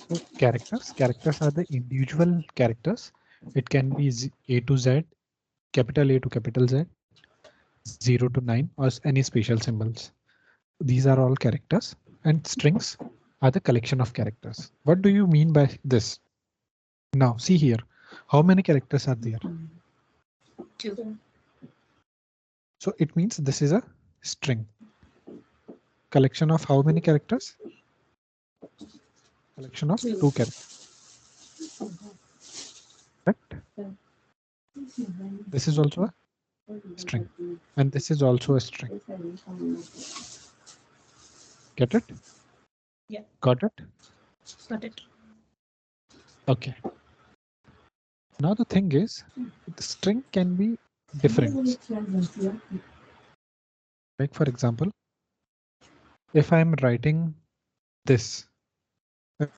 So characters are the individual characters. It can be A to Z, capital A to capital Z, 0 to 9, or any special symbols. These are all characters, and strings are the collection of characters. What do you mean by this? Now see here, how many characters are there? 2. So it means this is a string. Collection of how many characters? Collection of 2 characters. Correct? This is also a string, and this is also a string. Get it? Yeah. Got it? Got it. Okay. Now the thing is, the string can be different. Like for example, if I'm writing this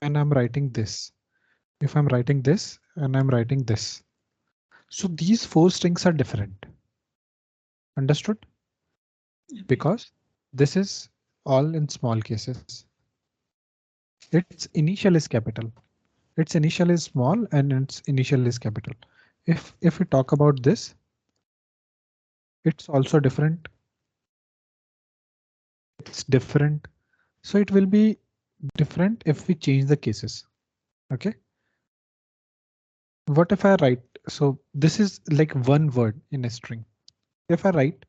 and I'm writing this, if I'm writing this and I'm writing this, so these 4 strings are different. Understood? Because this is all in small cases. Its initial is capital. Its initial is small and its initial is capital. If we talk about this, it's also different. It's different. So it will be different if we change the cases. OK. What if I write? So this is like one word in a string. If I write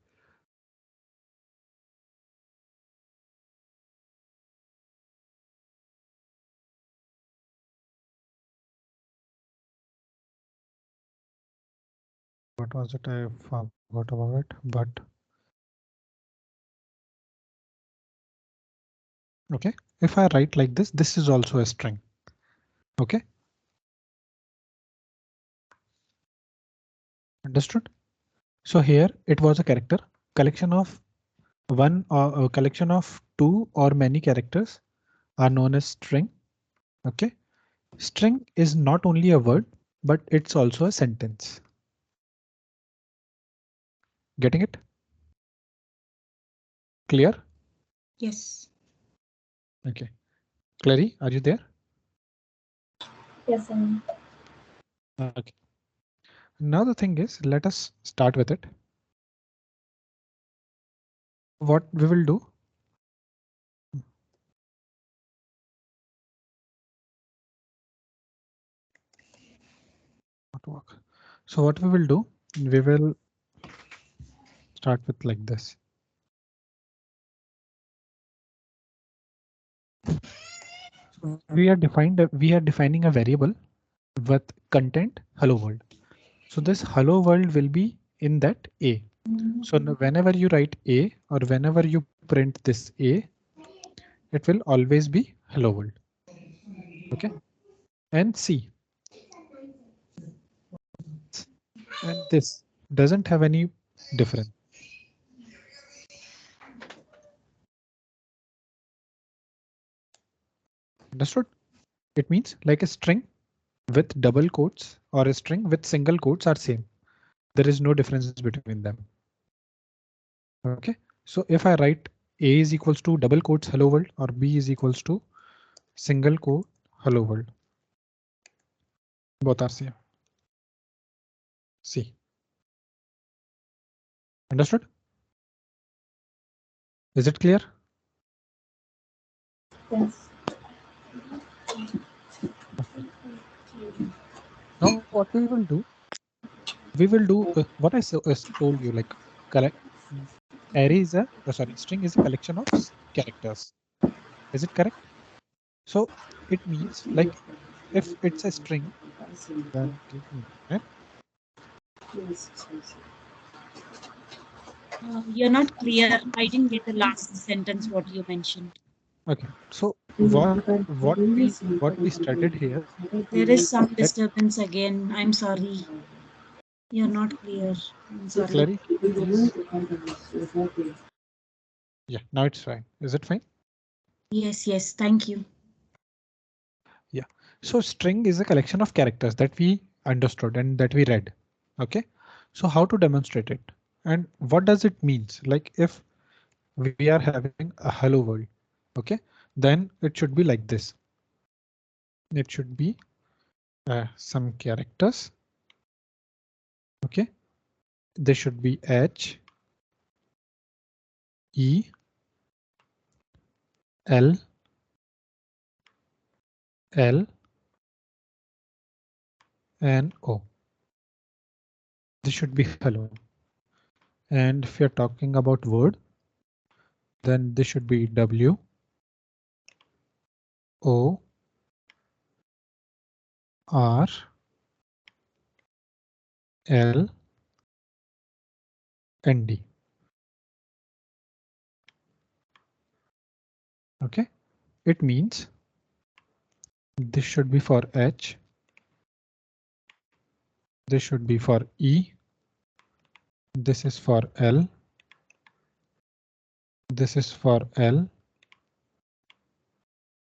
what was it? I forgot about it, but OK, if I write like this is also a string. OK. Understood? So here it was a character collection of one or a collection of 2 or many characters are known as string. OK. String is not only a word, but it's also a sentence. Getting it? Clear? Yes. OK. Clary, are you there? Yes, I'm. OK. Now the thing is, let us start with it. What we will do. Not work. So what we will do, we will start with like this. We are defining a variable with content hello world. So this hello world will be in that A. So whenever you write A or whenever you print this A, it will always be hello world. OK. And C. And this doesn't have any difference. Understood? It means like a string with double quotes or a string with single quotes are same. There is no difference between them. OK, so if I write A is equals to double quotes hello world or B is equals to single quote hello world, both are same. See. Understood? Is it clear? Yes. Now what we will do what I told you, like correct. Array is a string is a collection of characters. Is it correct? So it means like if it's a string, then give me a minute. You're not clear. I didn't get the last sentence what you mentioned. OK, so what we studied here. There is some That disturbance again. I'm sorry. You're not clear. I'm sorry. Clary? Yeah, now it's fine. Is it fine? Yes, yes. Thank you. Yeah. So string is a collection of characters that we understood and that we read. OK, so how to demonstrate it and what does it means? Like if we are having a hello world, OK, then it should be like this. it should be some characters. Okay, this should be H, E, L, L, and O. This should be hello. And if you're talking about word, then this should be W, O, R, L, and D. Okay, it means this should be for H, this should be for E, this is for L, this is for L,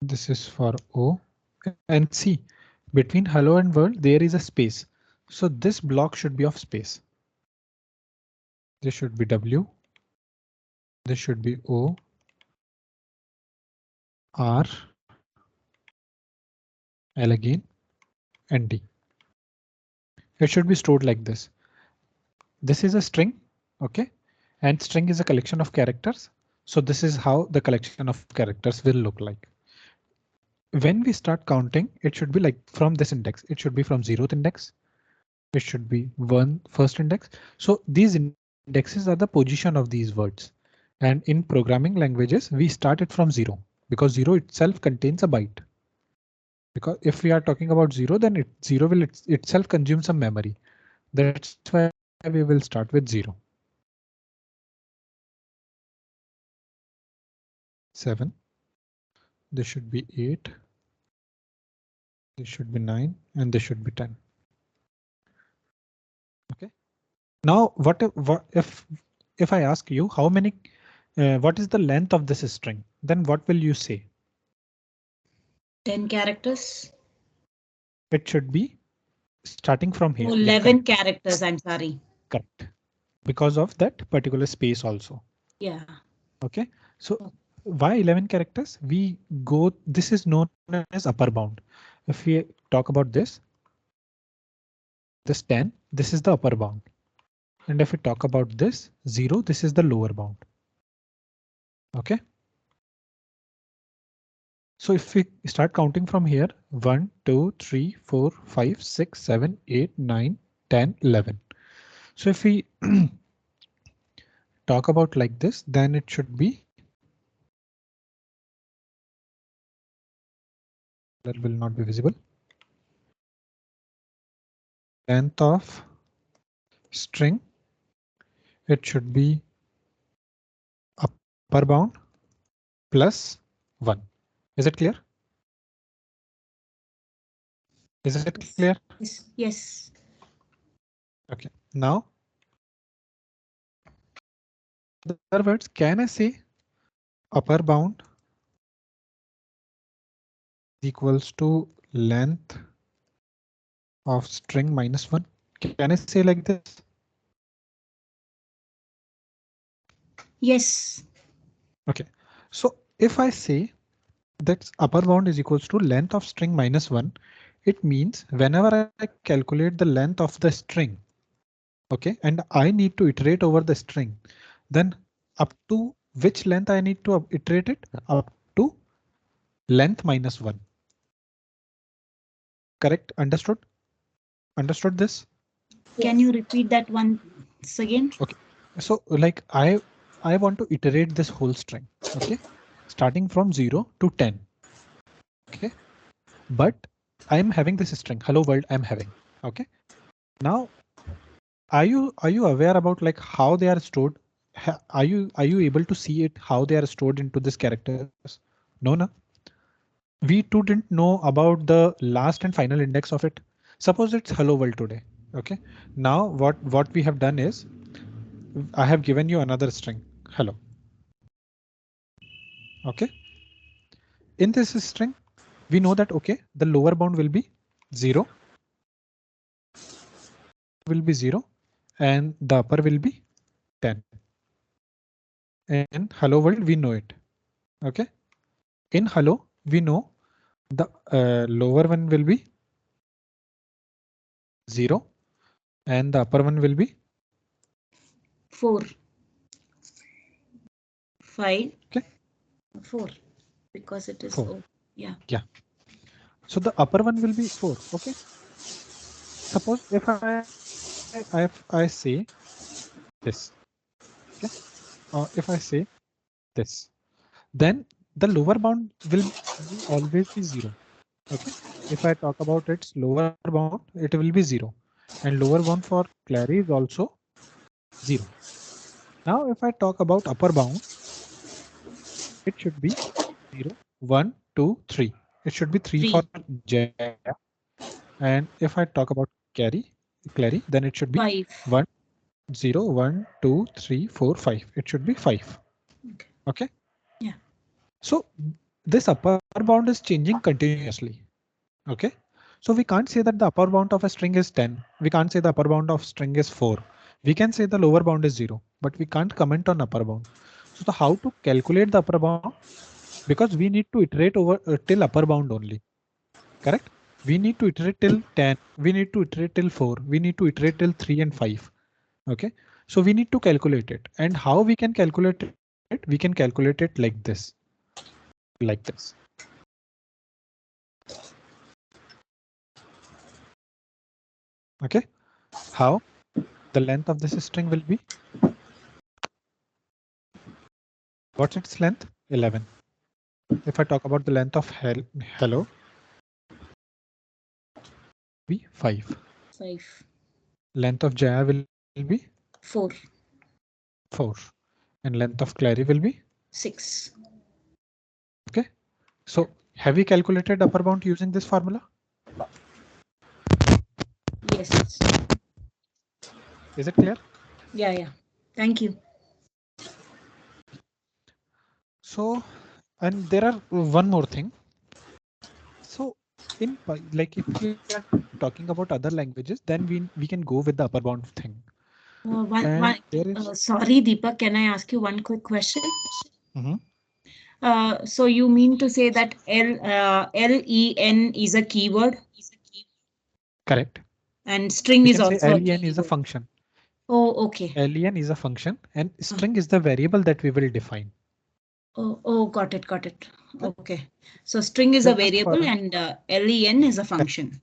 this is for O, and C. Between hello and world there is a space, so this block should be of space. This should be W, this should be O, R, L again, and D. It should be stored like this. This is a string, okay, and string is a collection of characters. So this is how the collection of characters will look like. When we start counting, it should be like from this index. It should be from 0th index. It should be first index. So these indexes are the position of these words. And in programming languages, we start it from 0 because 0 itself contains a byte. Because if we are talking about 0, then 0 will itself consume some memory. That's why we will start with 0. 7. This should be 8. This should be 9, and this should be 10. Okay. Now, what if I ask you how many, what is the length of this string? Then what will you say? 10 characters. It should be starting from here. 11 characters. I'm sorry. Correct. Because of that particular space also. Yeah. Okay. So why 11 characters? We go. This is known as upper bound. If we talk about this 10, this is the upper bound. And if we talk about this 0, this is the lower bound. Okay. So if we start counting from here, 1, 2, 3, 4, 5, 6, 7, 8, 9, 10, 11. So if we talk about like this, then it should be. That will not be visible. Length of string. It should be upper bound plus 1. Is it clear? Is it clear? Yes. Okay. Now, in other words, can I say upper bound equals to length of string minus 1? Can I say like this? Yes. Okay. So if I say that upper bound is equals to length of string minus 1, it means whenever I calculate the length of the string, okay, and I need to iterate over the string, then up to which length I need to iterate it? Up to length minus 1. Correct? Understood? Understood this? Can you repeat that once again? Okay. So like I want to iterate this whole string, okay, starting from 0 to 10. Okay, but I'm having this string hello world I'm having. Okay, now are you aware about like how they are stored? Are you able to see it how they are stored into this characters? No. We too didn't know about the last and final index of it. Suppose it's hello world today. Okay, now what we have done is I have given you another string hello. Okay, in this string we know that okay, the lower bound will be 0 and the upper will be 10. And hello world we know it. Okay, in hello we know the lower one will be 0 and the upper one will be 4, 5, okay. 4 because it is 4. oh, yeah. So the upper one will be 4. Okay. Suppose if I say this, okay, or if I say this, then the lower bound will always be 0. Okay. If I talk about its lower bound, it will be 0, and lower bound for Clary is also 0. Now, if I talk about upper bound, it should be 0, 1, 2, 3. It should be 3 for 3, Jaya. And if I talk about Clary, then it should be 5. 1, 0, 1, 2, 3, 4, 5. It should be 5. Okay. Okay. Yeah. So this upper bound is changing continuously. Okay. So we can't say that the upper bound of a string is 10. We can't say the upper bound of string is 4. We can say the lower bound is 0, but we can't comment on upper bound. So how to calculate the upper bound? Because we need to iterate over till upper bound only. Correct? We need to iterate till 10. We need to iterate till 4. We need to iterate till 3 and 5. Okay. So we need to calculate it. And how we can calculate it? We can calculate it like this. Like this. Okay. How? The length of this string will be. What's its length? 11. If I talk about the length of hello, be 5. 5. Length of Jaya will be 4. 4. And length of Clary will be 6. okay. So have we calculated upper bound using this formula? Yes. Is it clear? Yeah. Thank you. So, and there are one more thing. So in like if we are talking about other languages, then we can go with the upper bound thing. Sorry, Deepak, can I ask you one quick question? Mm-hmm. So you mean to say that len is a keyword? Correct. And string we is can also say a len keyword. is a function. Oh, okay. Len is a function and string is the variable that we will define. Oh, got it. Okay. So string is a variable and len is a function.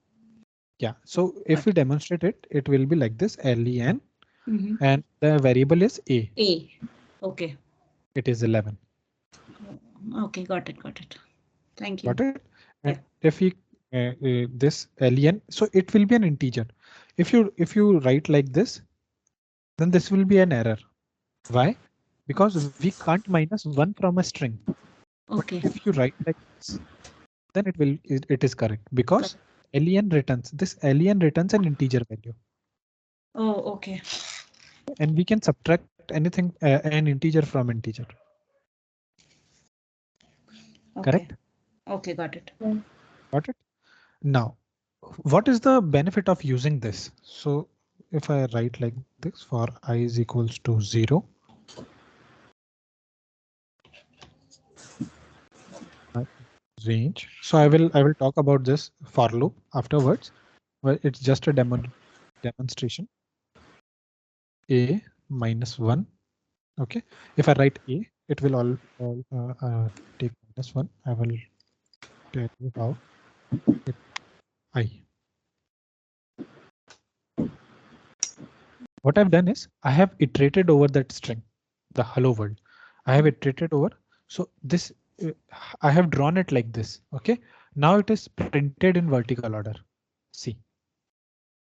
Yeah. So if we demonstrate it, it will be like this len and the variable is a. Okay. It is 11. Okay, got it. Thank you. Got it? And if we this len, so it will be an integer. If you write like this, then this will be an error. Why? Because we can't minus 1 from a string. Okay. But if you write like this, then it is correct because len returns an integer value. Oh, okay. And we can subtract anything an integer from integer. Okay. Correct? Okay, got it. Got it? Now, what is the benefit of using this? So if I write like this for I is equals to 0. Range. So I will talk about this for loop afterwards. Well, it's just a demonstration. A minus 1. Okay. If I write A, it will all take minus 1. I will tell you how. I. What I've done is I have iterated over that string, the hello world. I have iterated over. So this I have drawn it like this. OK, now it is printed in vertical order. See,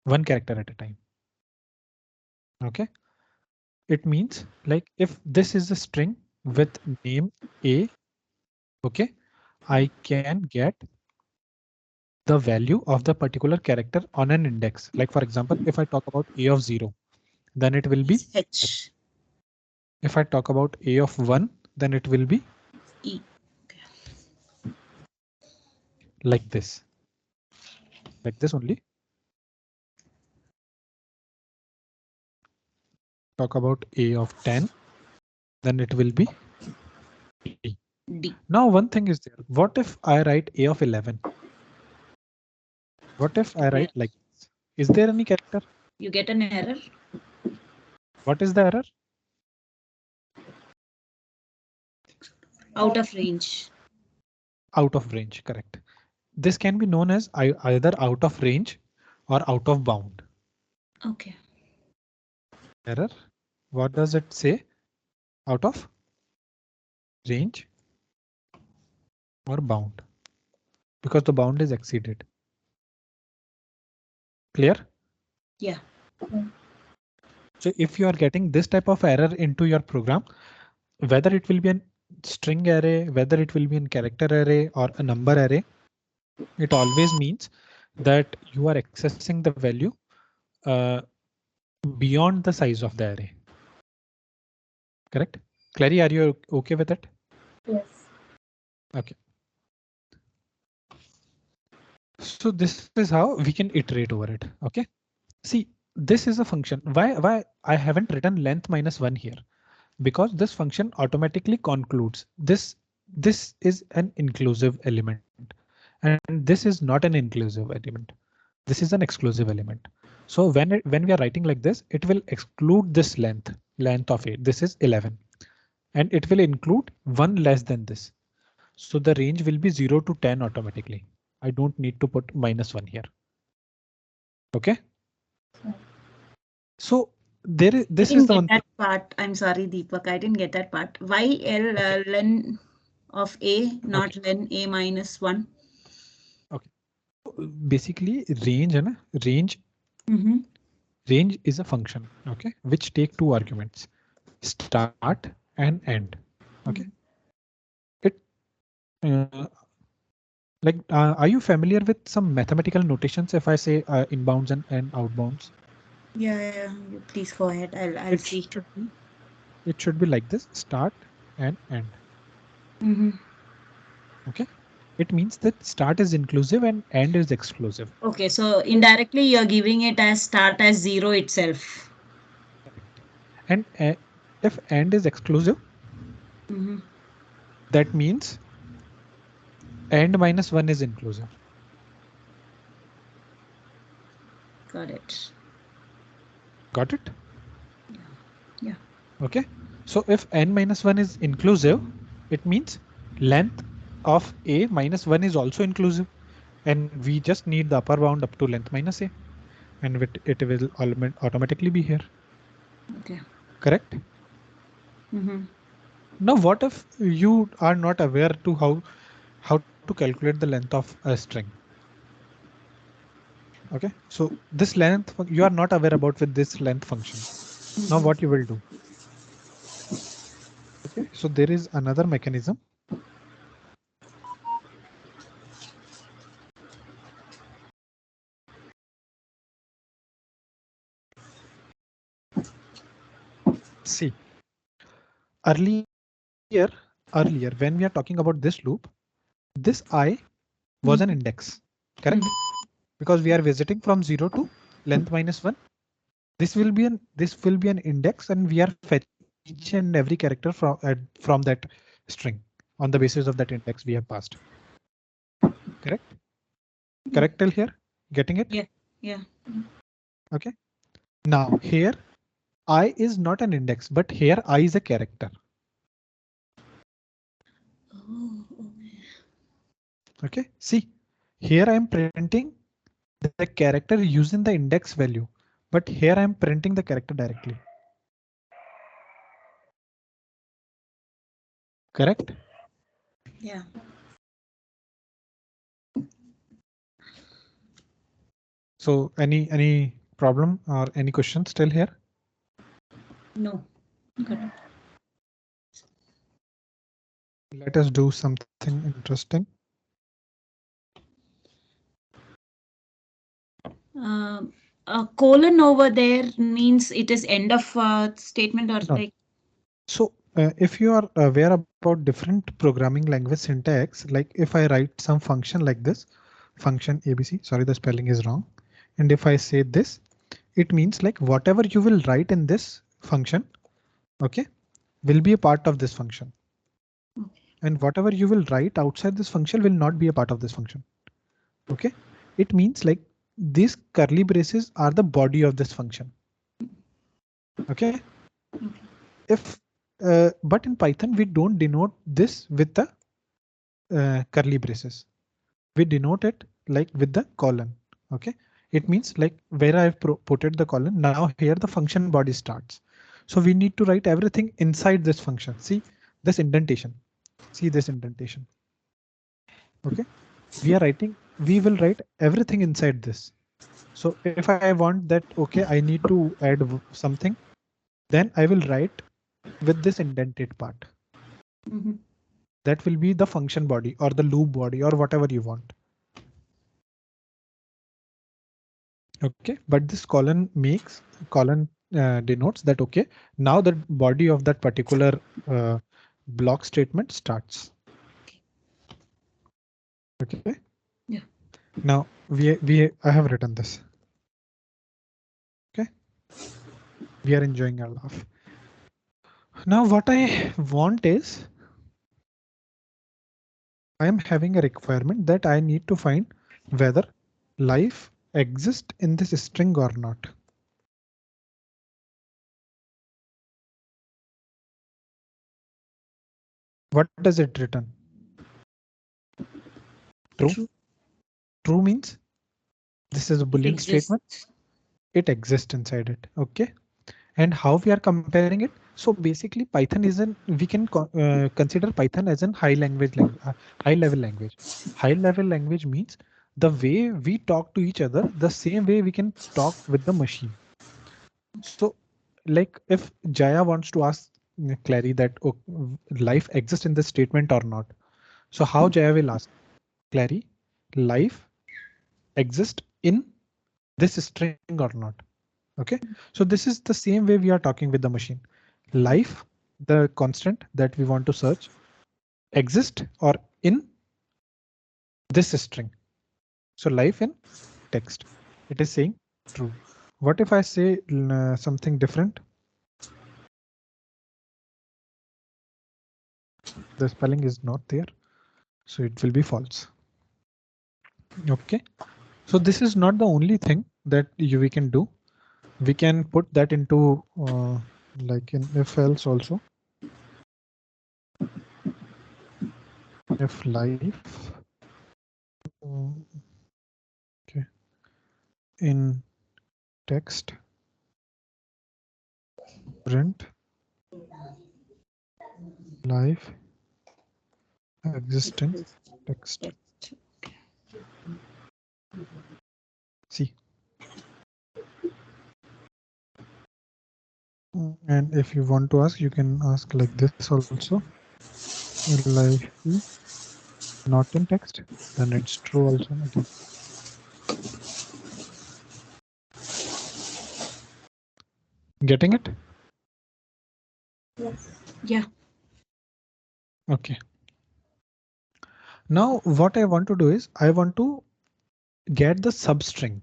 one character at a time. OK, it means like if this is a string with name A. OK, I can get the value of the particular character on an index. Like, for example, if I talk about A of 0, then it will be H. If I talk about A of 1, then it will be E. Like this only. Talk about A of 10, then it will be E. D. Now one thing is there. What if I write A of 11? What if I write like this? Is there any character? You get an error. What is the error? Out of range. Out of range, correct. This can be known as either out of range or out of bound. Okay. Error. What does it say? Out of range or bound, because the bound is exceeded. Clear? Yeah. So if you are getting this type of error into your program, whether it will be a string array, whether it will be a character array or a number array, it always means that you are accessing the value beyond the size of the array. Correct? Clary, are you okay with it? Yes. Okay. So this is how we can iterate over it. Okay. See, this is a function. Why I haven't written length -1 here? Because this function automatically concludes this is an inclusive element, and this is not an inclusive element. This is an exclusive element. So when we are writing like this, it will exclude this length of a. This is 11, and it will include one less than this. So the range will be 0 to 10 automatically. I don't need to put -1 here. OK. So this is the one that part. I'm sorry, Deepak, I didn't get that part. Why len of a, not len a -1? Okay. Basically, range is a function, okay, which take two arguments, start and end. Okay. It are you familiar with some mathematical notations if I say inbounds and outbounds? Yeah. Please go ahead. I'll see. It should be like this: start and end. Okay. It means that start is inclusive and end is exclusive. Okay, so indirectly you're giving it as start as 0 itself. And if end is exclusive, that means end -1 is inclusive. Got it. Got it? Yeah. Okay. So if n-1 is inclusive, it means length of a -1 is also inclusive, and we just need the upper bound up to length -a, and it will automatically be here. Okay. Correct? Now, what if you are not aware to how to calculate the length of a string? Okay, so this length you are not aware about with this length function. Now what you will do? Okay, so there is another mechanism. See, earlier when we are talking about this loop, this I was an index, correct? Because we are visiting from 0 to length -1. This will be an index, and we are fetching each and every character from that string on the basis of that index we have passed. Correct? Correct till here? Getting it? Yeah. Okay. Now here I is not an index, but here I is a character. Okay. See, here I am printing the character using the index value, but here I am printing the character directly. Correct? Yeah. So any problem or any questions still here? No. Good. Let us do something interesting. A colon over there means it is end of statement or like. So if you are aware about different programming language syntax, like if I write some function like this, function ABC, sorry, the spelling is wrong. And if I say this, it means like whatever you will write in this function, okay, will be a part of this function. and whatever you will write outside this function will not be a part of this function. Okay, it means like these curly braces are the body of this function. Okay, if but in Python we don't denote this with the curly braces. We denote it like with the colon. Okay, it means like where I've put it the colon. Now here the function body starts. So we need to write everything inside this function. See this indentation. See this indentation. Okay, we will write everything inside this. So if I want that, okay, I need to add something, then I will write with this indented part. That will be the function body or the loop body or whatever you want. Okay, but this colon denotes that, okay, now the body of that particular block statement starts. Okay. Yeah. Now I have written this. Okay. We are enjoying our laugh. Now what I want is I am having a requirement that I need to find whether life exists in this string or not. What does it return? True. True means this is a Boolean statement. It exists inside it. Okay. And how we are comparing it? So basically Python is we can consider Python as a high level language. High level language means the way we talk to each other, the same way we can talk with the machine. So like if Jaya wants to ask Clary that life exists in this statement or not. So how Jaya will ask Clary, life exists in this string or not? Okay, so this is the same way we are talking with the machine. Life, the constant that we want to search, exist or in this string. So life in text, it is saying true. What if I say something different? The spelling is not there, so it will be false. Okay, so this is not the only thing that we can do. We can put that into like in if else also. If life okay in text print life exist in text. See, and if you want to ask, you can ask like this also. Life is not in text, then it's true also again. Getting it? Yes. Yeah. Okay. Now what I want to do is I want to get the substring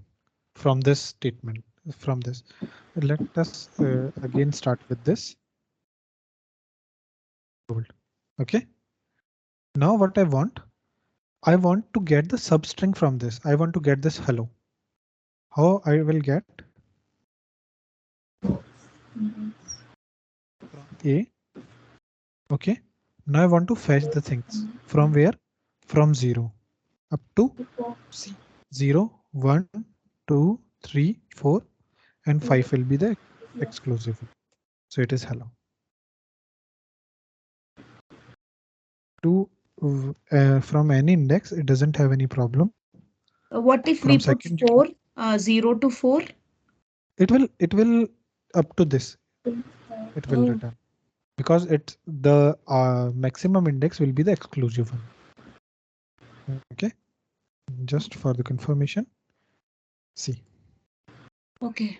from this statement. From this, let us again start with this. Okay. Now what I want to get the substring from this. I want to get this hello. How I will get? From A. Okay. Now I want to fetch the things from where? From 0 up to C. 0, 1, 2, 3, 4, and 5 will be the exclusive. So it is hello. To from any index, it doesn't have any problem. What if From we put second, 4, 0 to 4? It will up to this. It will return because it's the maximum index will be the exclusive one. Okay, just for the confirmation. See. Okay.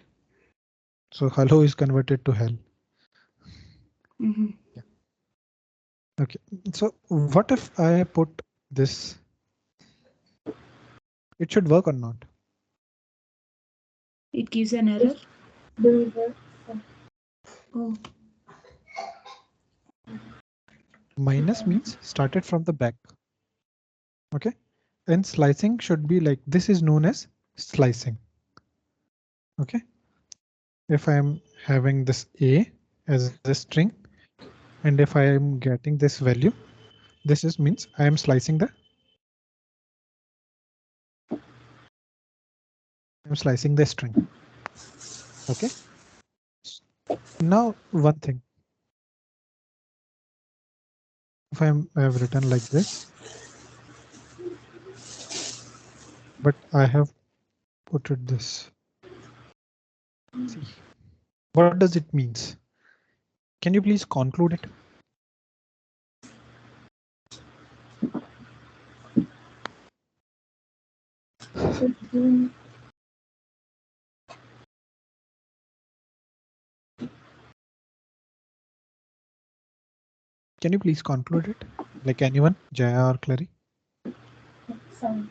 So hello is converted to hell. Yeah. Okay. So what if I put this? It should work or not? It gives an error. Oh. Minus means started from the back. Okay. And slicing should be like this is known as slicing. Okay. If I am having this A as a string, and if I am getting this value, this is means I am slicing the string. Okay. Now one thing. If I have written like this, but I have put it this. See, what does it means? Can you please conclude it? Can you please conclude it? Like anyone, Jaya or Clary? Sorry.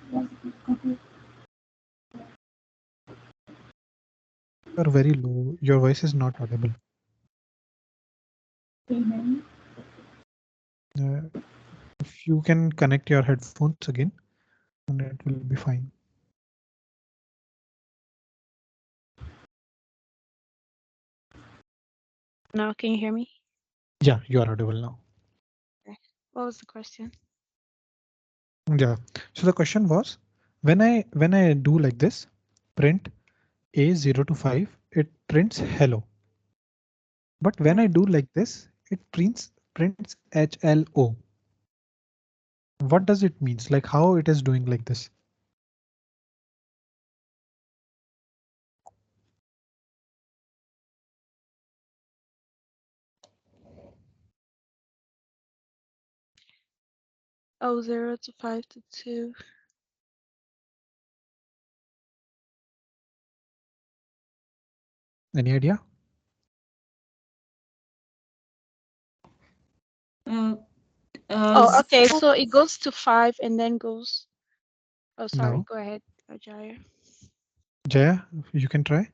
You're very low. Your voice is not audible. If you can connect your headphones again, and it will be fine. Now, can you hear me? Yeah, you are audible now. Okay. What was the question? Yeah. So the question was, when I do like this, print A0 to 5, it prints hello. But when I do like this, it prints HLO. What does it means? Like how it is doing like this? Oh, 0 to 5 to 2. Any idea? Oh, okay. So it goes to 5 and then goes. Oh, sorry. No. Go ahead, Jaya. Jaya, you can try.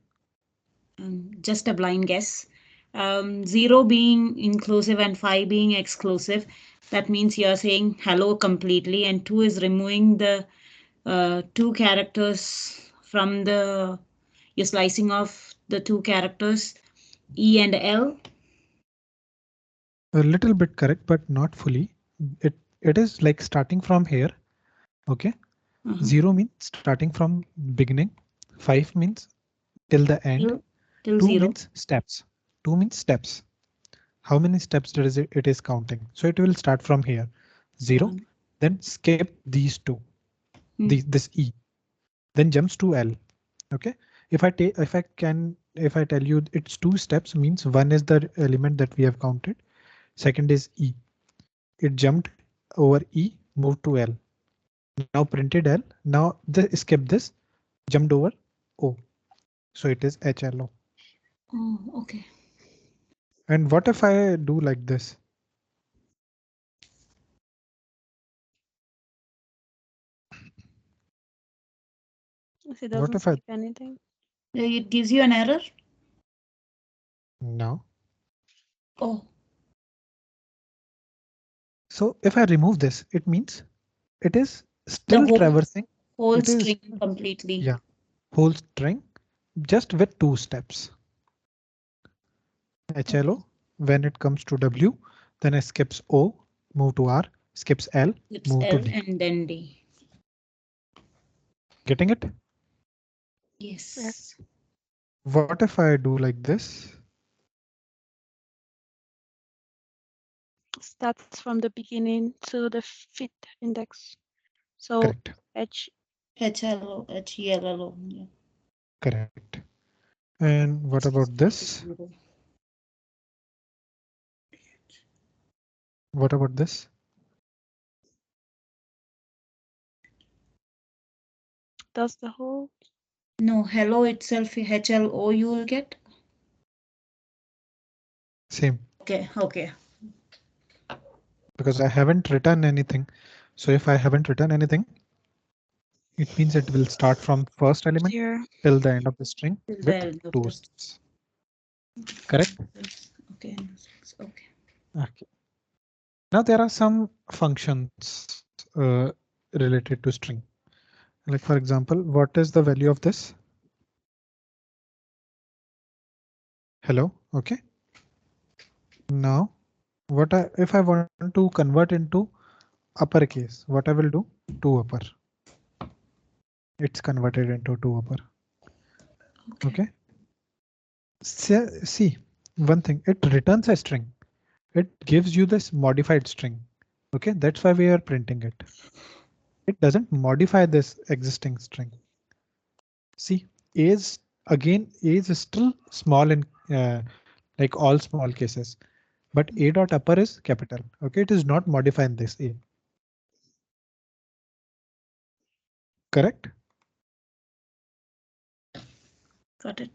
Just a blind guess. 0 being inclusive and 5 being exclusive. That means you're saying hello completely, and 2 is removing the 2 characters from the, you're slicing off the 2 characters, E and L. A little bit correct, but not fully. It is like starting from here. Okay. 0 means starting from beginning. 5 means till the end. Till 2 0. means steps. 2 means steps. How many steps does it is counting? So it will start from here. 0, then skip these 2. This E, then jumps to L. Okay. If I tell you it's 2 steps, means 1 is the element that we have counted. Second is E. It jumped over E, moved to L. Now printed L. Now skip this, jumped over O. So it is HLO. Oh, okay. And what if I do like this? If it doesn't skip anything. It gives you an error? No. Oh. So if I remove this, it means it is still traversing. Whole string completely. Yeah. Whole string just with 2 steps. HLO, when it comes to W, then it skips O, move to R, skips L, move to D. And then D. Getting it? Yes. What if I do like this? Starts from the beginning to the 5th index. So Correct. HLO, HELLO. Yeah. Correct. And what about this? What about this? Does the whole? No, hello itself, HLO you will get. Same. Okay. Because I haven't written anything. So if I haven't written anything, it means it will start from first element till the end of the string with 2 steps. Correct? Okay. Okay. Now there are some functions related to string. Like for example, what is the value of this? Hello. Okay. Now, if I want to convert into uppercase, what I will do? 2 upper. It's converted into 2 upper. Okay. See, one thing, it returns a string. It gives you this modified string. Okay, that's why we are printing it. It doesn't modify this existing string. See, age is still small in like all small cases, but a dot upper is capital. Okay, it is not modifying this a. Correct? Got it.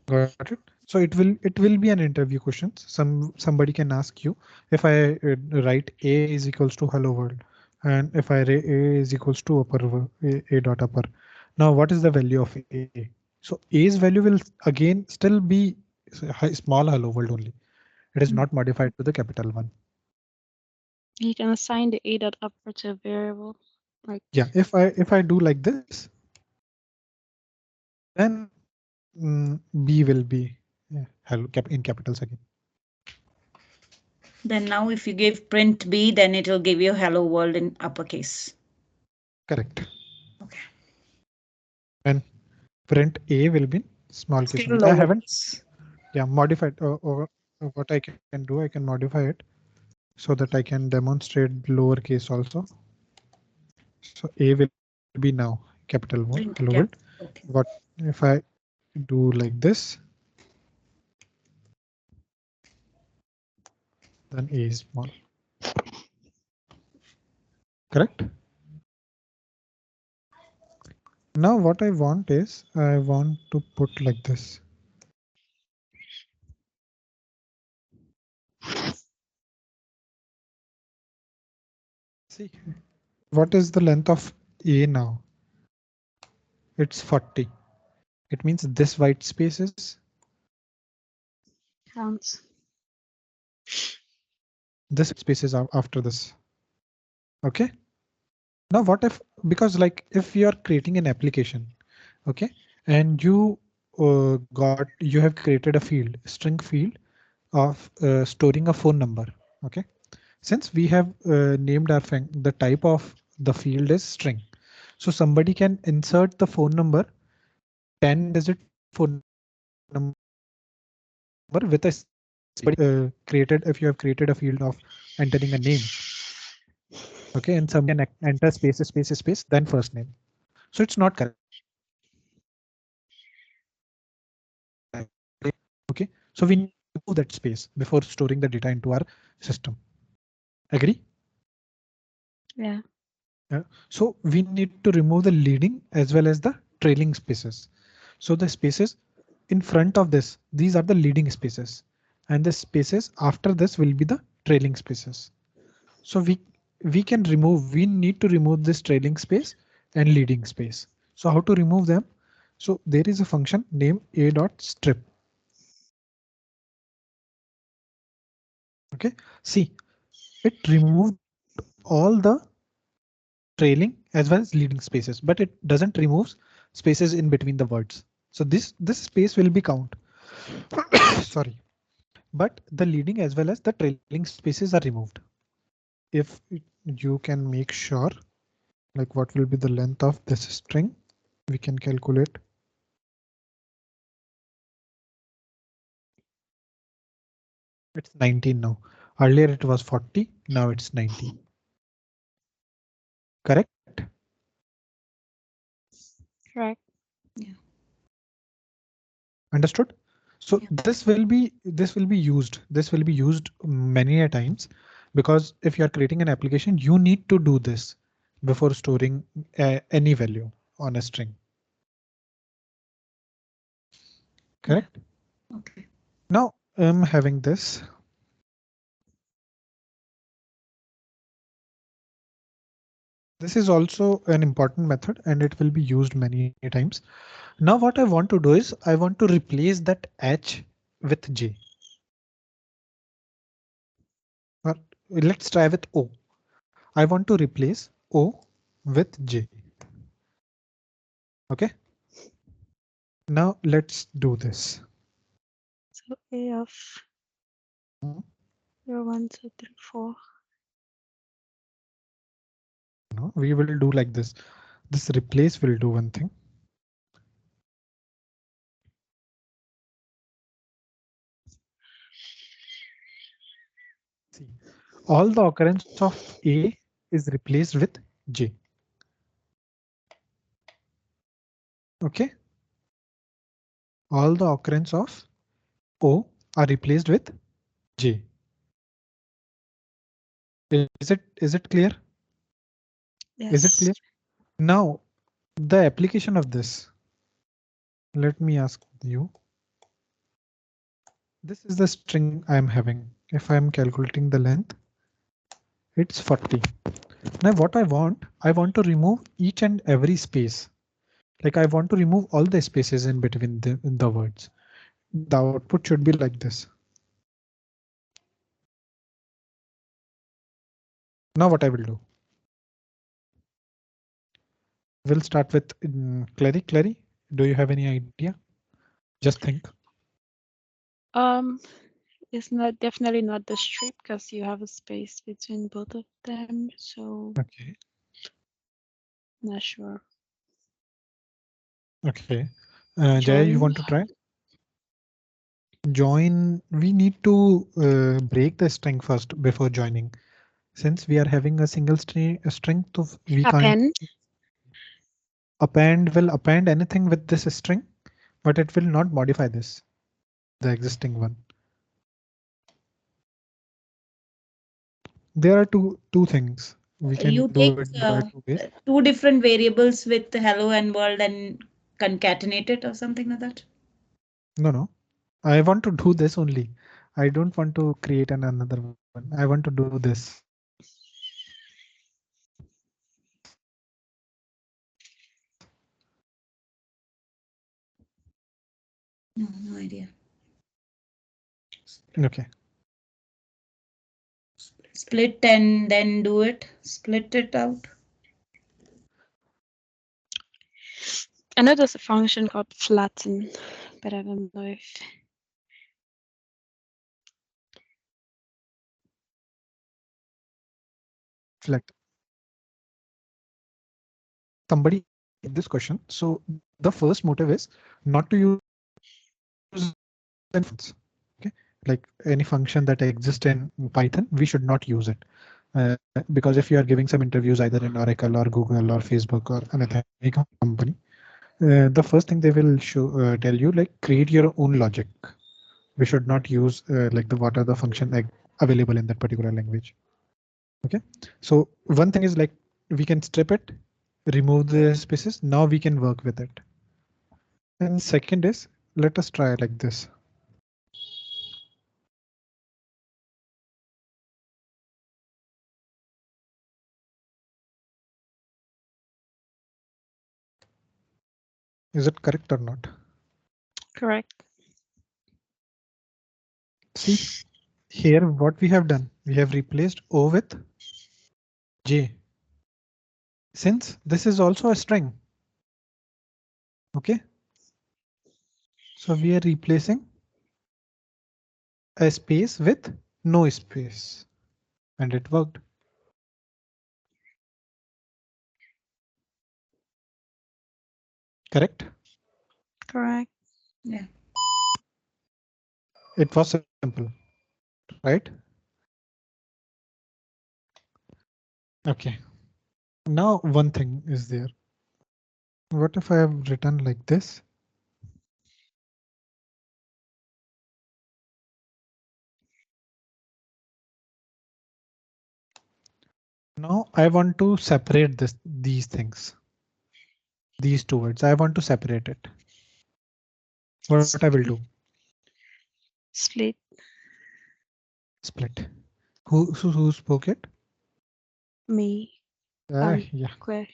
Got it. So it will be an interview question. Somebody can ask you if I write a is equals to hello world, and if I write a is equals to a dot upper. Now what is the value of a? So a's value will again still be small hello world only. It is not modified to the capital one. You can assign the a dot upper to a variable. Like Yeah, if I do like this, then b will be hello in capitals again. Then now if you give print B, then it will give you hello world in uppercase. Correct. Okay. And print a will be small case Still only. I haven't modified or what I can do, I can modify it so that I can demonstrate lowercase also. So a will be now capital word Print hello cap. world. Okay. What if I do like this? Then a is small. Correct. Now what I want is I want to put like this. See, what is the length of a now? It's 40. It means this white space is counts. this space is after this. Okay. Now what if, because like if you are creating an application, okay, and you you have created a field, string field of storing a phone number. Okay. Since we have named our the type of the field is string. So somebody can insert the phone number, 10-digit phone number with a created, if you have created a field of entering a name. Okay, and some can enter space, then first name. So it's not correct. Okay, so we need to remove that space before storing the data into our system. Agree? Yeah. So we need to remove the leading as well as the trailing spaces. So the spaces in front of this, these are the leading spaces, and the spaces after this will be the trailing spaces. So we need to remove this trailing space and leading space. So how to remove them? So there is a function named a.strip. Okay, see, it removed all the trailing as well as leading spaces, but it doesn't remove spaces in between the words. So this space will be count. Sorry, but the leading as well as the trailing spaces are removed. If you can make sure, like what will be the length of this string, we can calculate. It's 19 now. Earlier it was 40, now it's 90. Correct? Correct. Yeah. Understood? So Yeah. this will be used. This will be used many a times, because if you are creating an application, you need to do this before storing any value on a string. Correct? Yeah. Okay. Now I'm having this. This is also an important method and it will be used many times. Now what I want to do is I want to replace that H with J. Or let's try with O. I want to replace O with J. Okay. Now let's do this. So A of 0, 1, 2, 3, 4. No, we will do like this. This replace will do one thing. See, all the occurrence of A is replaced with J. Okay. All the occurrence of O are replaced with J. Is it clear? Yes. Is it clear? Now the application of this. Let me ask you. This is the string I'm having. If I'm calculating the length, it's 40. Now what I want to remove each and every space. Like I want to remove all the spaces in between the words. The output should be like this. Now what I will do? We'll start with Clary. Clary, do you have any idea? Just think. It's not definitely not the strip because you have a space between both of them. So Okay. not sure. Okay. Jaya, you want to try? Join. We need to break the string first before joining. Since we are having a single string, we can't append. Will append anything with this string, but it will not modify this, the existing one. There are two things we can You do take it by 2 ways. two different variables with hello and world and concatenate it or something like that. No. I want to do this only. I don't want to create another one. I want to do this. No idea. Okay. Split and then do it. Split it out. I know there's a function called flatten, but I don't know if Select. Somebody this question. So the first motive is not to use any functions. Okay, like any function that exists in Python, we should not use it. Because if you are giving some interviews either in Oracle or Google or Facebook or anything, any company, the first thing they will tell you like create your own logic. We should not use like what are the function available in that particular language. Okay, so one thing is like we can strip it, remove the spaces. Now we can work with it. And second is let us try like this. Is it correct or not? correct. See here what we have done. We have replaced O with J. Since this is also a string. Okay. So we are replacing a space with no space. And it worked. Correct? Correct. Yeah. It was simple, right? Okay. Now one thing is there. What if I have written like this? Now I want to separate these things. These two words. I want to separate it. What I will do? Split. Split. Who spoke it? Me. Yeah. Claire.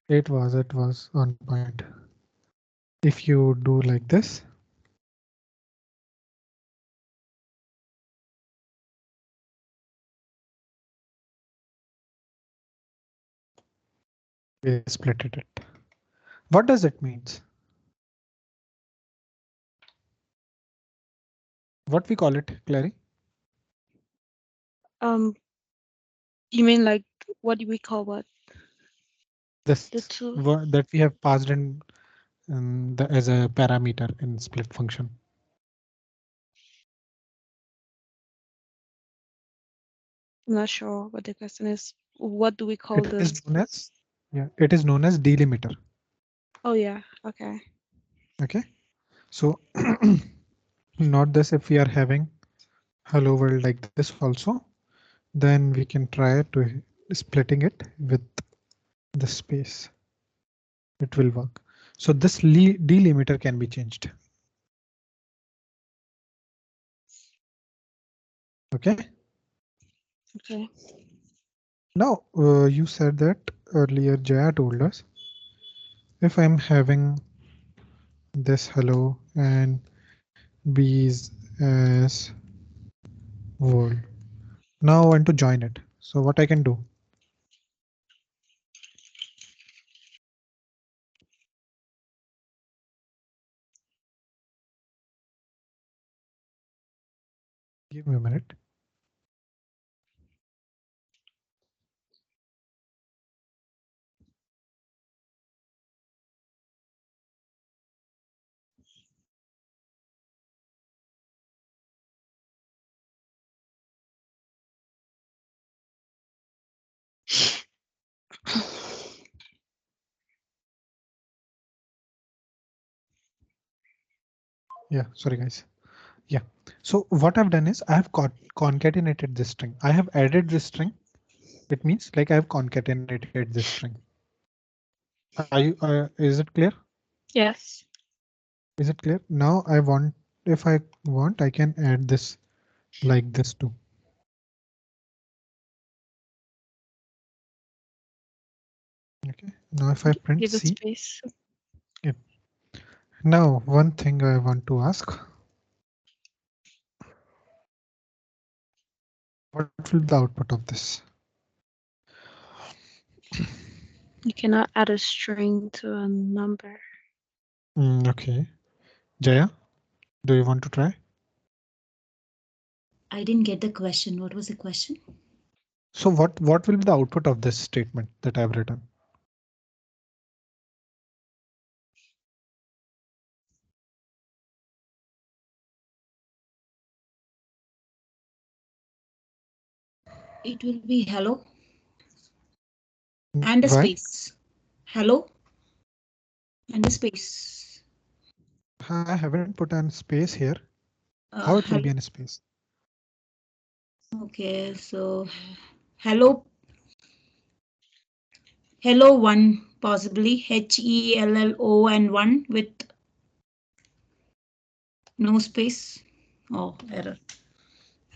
It was on point. If you do like this. We split it. What does it means? What we call it, Clary? You mean like what do we call what? This The two. that we have passed in as a parameter in split function. I'm not sure what the question is. What do we call It is this? known as, yeah, it is known as delimiter. Oh yeah, okay. Okay, so not this. If we are having hello world like this also, then we can try to splitting it with the space. It will work. So this delimiter can be changed. Okay. Okay. Now you said that earlier Jaya told us if I'm having this hello and bees as world. Now I want to join it. So what I can do? Give me a minute. Yeah, sorry guys. Yeah. So what I've done is I have concatenated this string. I have added this string. It means like I have concatenated this string. Are you, is it clear? Yes. Is it clear? Now I want, if I want, I can add this like this too. Okay. Now if I print Give it C. space. Yeah. Now one thing I want to ask. What will be the output of this? You cannot add a string to a number. Okay. Jaya, do you want to try? I didn't get the question. What was the question? So what will be the output of this statement that I've written? It will be hello and a Why? space. Hello and a space. I haven't put a space here. How it will Hello. be in space? Okay, so hello. Hello one, possibly HELLO and one with no space. Oh, error.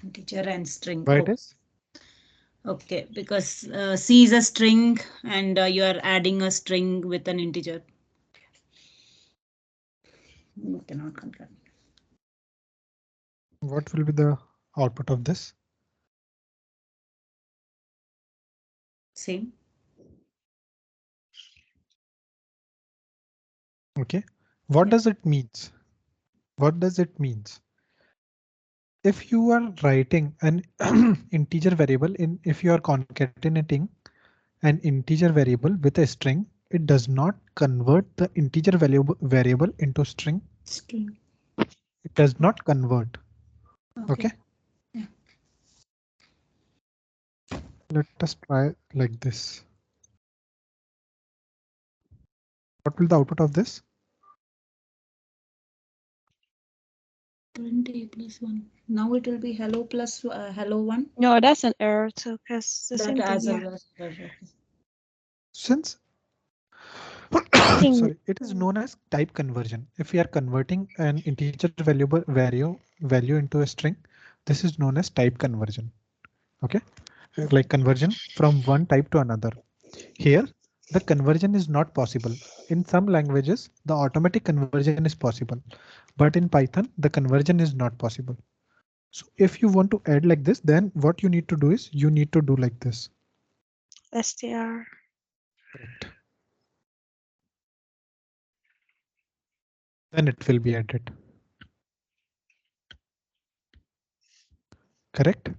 Integer and string. Why it Oh, is? okay, because C is a string and you are adding a string with an integer. You cannot concatenate. What will be the output of this? Same. Okay. What Yeah. does it means? What does it means? If you are writing an integer variable if you are concatenating an integer variable with a string, it does not convert the integer variable into string. String. It does not convert. Okay. Yeah. Let us try like this. What will the output of this? 20 plus 1. Now it will be hello plus hello 1. No, that's an error too, because the That same thing as here. well as error. Since I think sorry, it is known as type conversion. If we are converting an integer value into a string, this is known as type conversion. Okay, like conversion from one type to another. Here, the conversion is not possible. In some languages, the automatic conversion is possible, but in Python, the conversion is not possible. So if you want to add like this, then what you need to do is you need to do like this. str. Correct. then it will be added. Correct?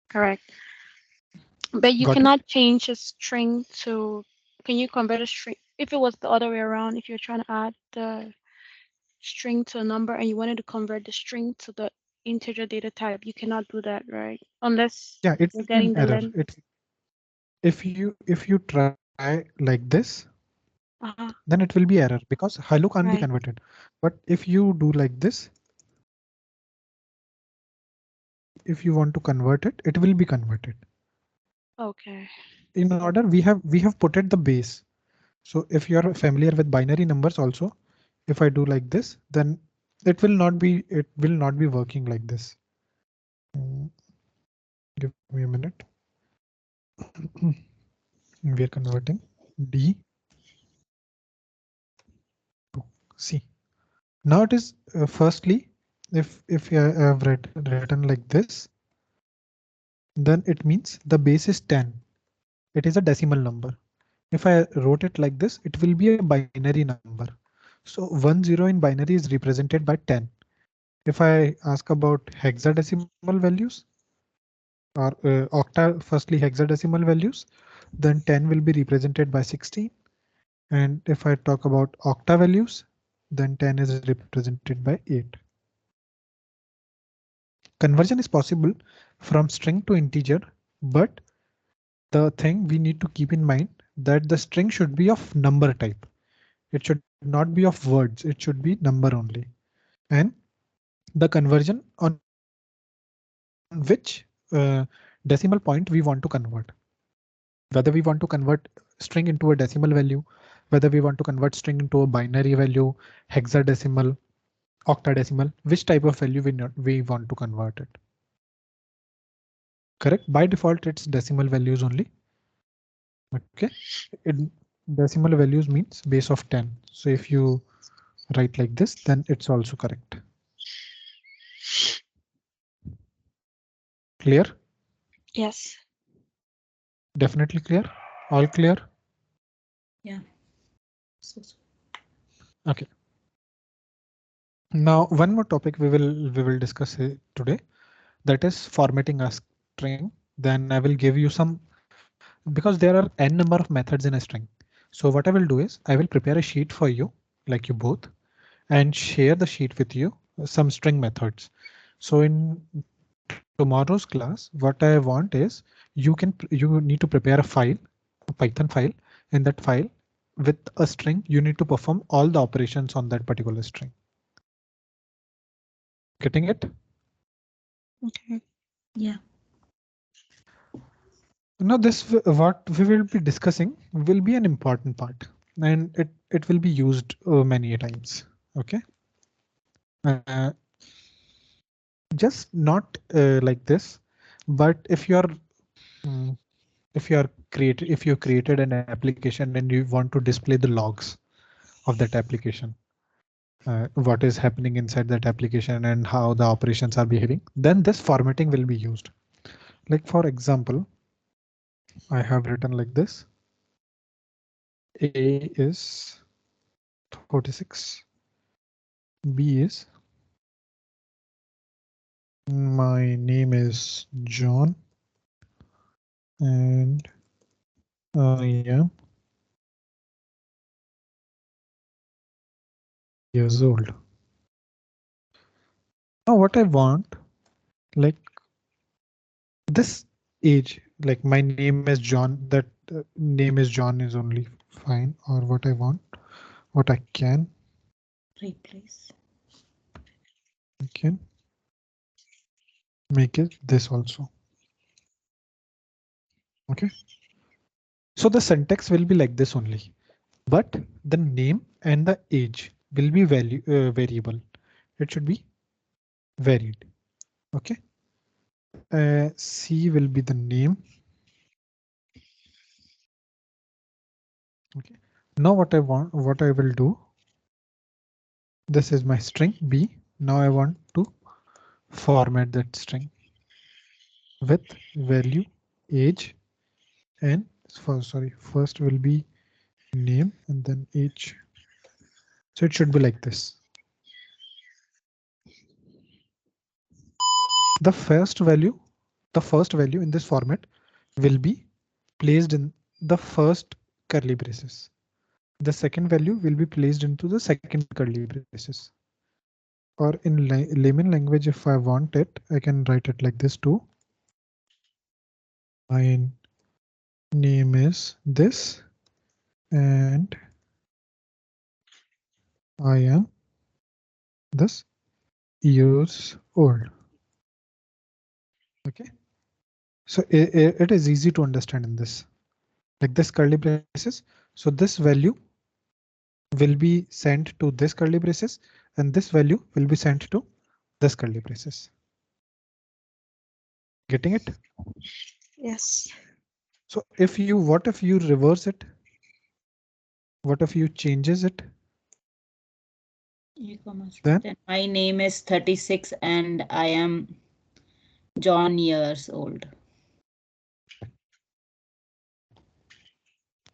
Correct. But you Got it? cannot change a string to, can you convert a string? If it was the other way around, if you're trying to add the string to a number and you wanted to convert the string to the integer data type, you cannot do that, right? Unless Yeah, it you're will be an getting the error. length. If you try like this, Uh-huh. then it will be error because hello can't be Right. converted. But if you do like this, if you want to convert it, it will be converted. Okay. In order, we have put it the base. So if you're familiar with binary numbers also, if I do like this, then it will not be working like this. Give me a minute. We are converting D to C. Now it is firstly, if you have written like this, then it means the base is 10. It is a decimal number. If I wrote it like this, it will be a binary number. So 10 in binary is represented by 10. If I ask about hexadecimal values or firstly hexadecimal values, then 10 will be represented by 16. And if I talk about octa values, then 10 is represented by 8. Conversion is possible from string to integer, but the thing we need to keep in mind that the string should be of number type. It should not be of words. It should be number only. And the conversion on which decimal point we want to convert. Whether we want to convert string into a decimal value, whether we want to convert string into a binary value, hexadecimal, octadecimal, which type of value we want to convert it. Correct. By default, it's decimal values only. Okay. It, decimal values means base of 10. So if you write like this, then it's also correct. Clear? Yes. Definitely clear. All clear. Yeah. Okay. Now one more topic we will discuss today, that is formatting a string. Then I will give you some, because there are n number of methods in a string. So what I will do is I will prepare a sheet for you, like you both, and share the sheet with you, some string methods. So in tomorrow's class, what I want is you need to prepare a file, a Python file. In that file, with a string, you need to perform all the operations on that particular string. Getting it? Okay. Yeah. Now what we will be discussing will be an important part, and it will be used many times. Okay. Uh, just not like this, but mm, if you created an application and you want to display the logs of that application, what is happening inside that application and how the operations are behaving, then this formatting will be used. Like for example, I have written like this. A is 46. B is, my name is John and I am 20 years old. Now what I want, like this age, like my name is John, that name is John is only fine. Or what I want, what I can make it this also. Okay. So the syntax will be like this only, but the name and the age will be variable. It should be varied. Okay. C will be the name. Okay. Now what I will do. This is my string B. Now I want to format that string with value, age, and first will be name and then age. So it should be like this. the first value in this format will be placed in the first curly braces. The second value will be placed into the second curly braces. Or in layman language, if I want it, I can write it like this too. My name is this and I am this years old. Okay, so it is easy to understand in this, like this curly braces. So this value will be sent to this curly braces and this value will be sent to this curly braces. Getting it? Yes. So if you, what if you reverse it? What if you changes it? Then my name is 36 and I am John years old.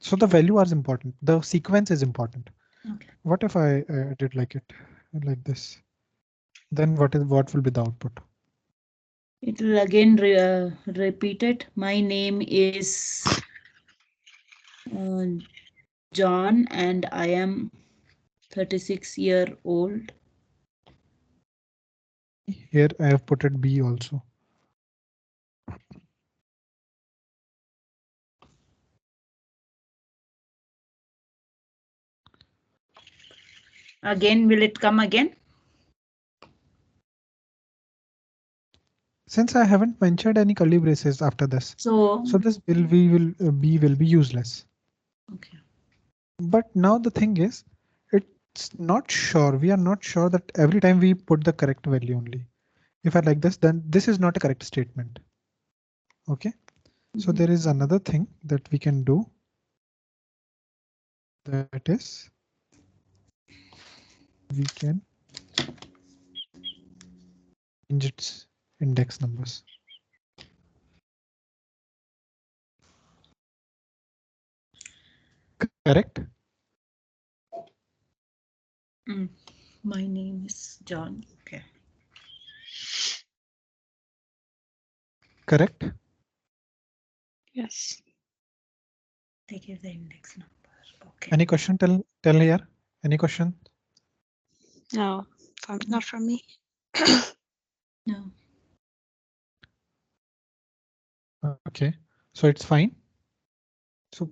so the value is important. The sequence is important. Okay. What if I did like it like this? Then what will be the output? It will again repeat it. My name is John and I am 36-year-old. Here I have put it B also. Again, will it come again? Since I haven't mentioned any curly braces after this, so this B will be useless. Okay. But now the thing is, it's not sure. We are not sure that every time we put the correct value only. If I like this, then this is not a correct statement. Okay. So there is another thing that we can do. That is, we can change its index numbers. Correct? My name is John. Okay. Correct? Yes. They give the index number. Okay. Any question? Tell here. Any question? No, not from me. No. Okay, so it's fine. So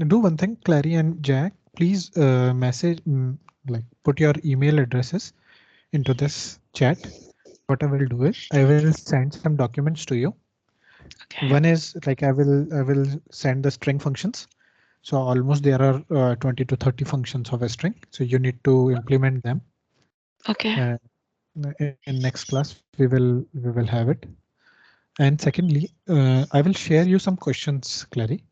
do one thing, Clary and Jack, please message, like put your email addresses into this chat. What I will do is I will send some documents to you. Okay. One is like I will send the string functions. So almost there are 20 to 30 functions of a string. So you need to implement them. Okay. In next class we will have it. And secondly, I will share you some questions, Clary.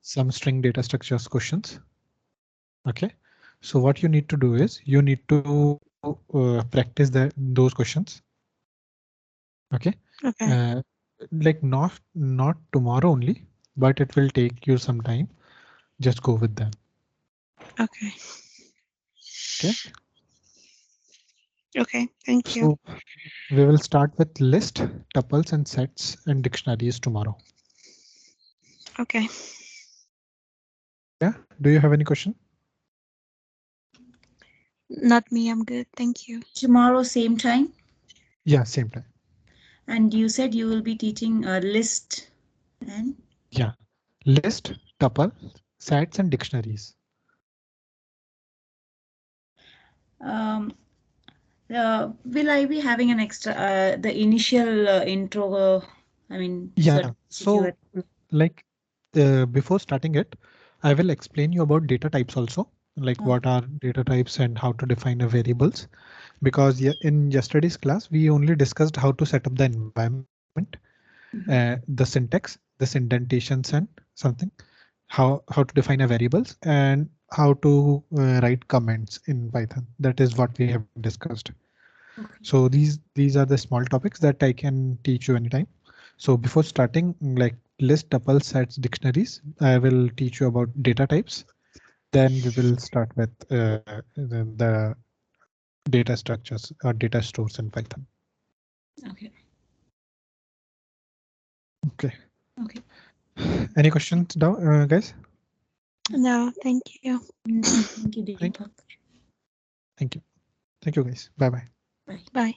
Some string data structures questions. Okay, so what you need to do is you need to practice those questions. Okay. Okay. Like not tomorrow only, but it will take you some time. Just go with them. Okay. Okay. Okay. Thank you. So we will start with list, tuples, and sets and dictionaries tomorrow. Okay. Yeah. Do you have any question? Not me. I'm good. Thank you. Tomorrow, same time? Yeah, same time. And you said you will be teaching a list and? Yeah, list, tuple, sets, and dictionaries. Will I be having an extra, the initial intro? I mean, Yeah, so like before starting it, I will explain you about data types also, like what are data types and how to define a variables. Because in yesterday's class, we only discussed how to set up the environment, the syntax, this indentations and something, how to define a variables and how to write comments in Python. That is what we have discussed. So these are the small topics that I can teach you anytime. So before starting, like list, tuple, sets, dictionaries, I will teach you about data types. Then we will start with the data structures or data stores in Python. Okay. Okay. Okay. Any questions, guys? No, thank you. Thank you, Thank Deepak. you. Thank you, guys. Bye bye. Bye. Bye.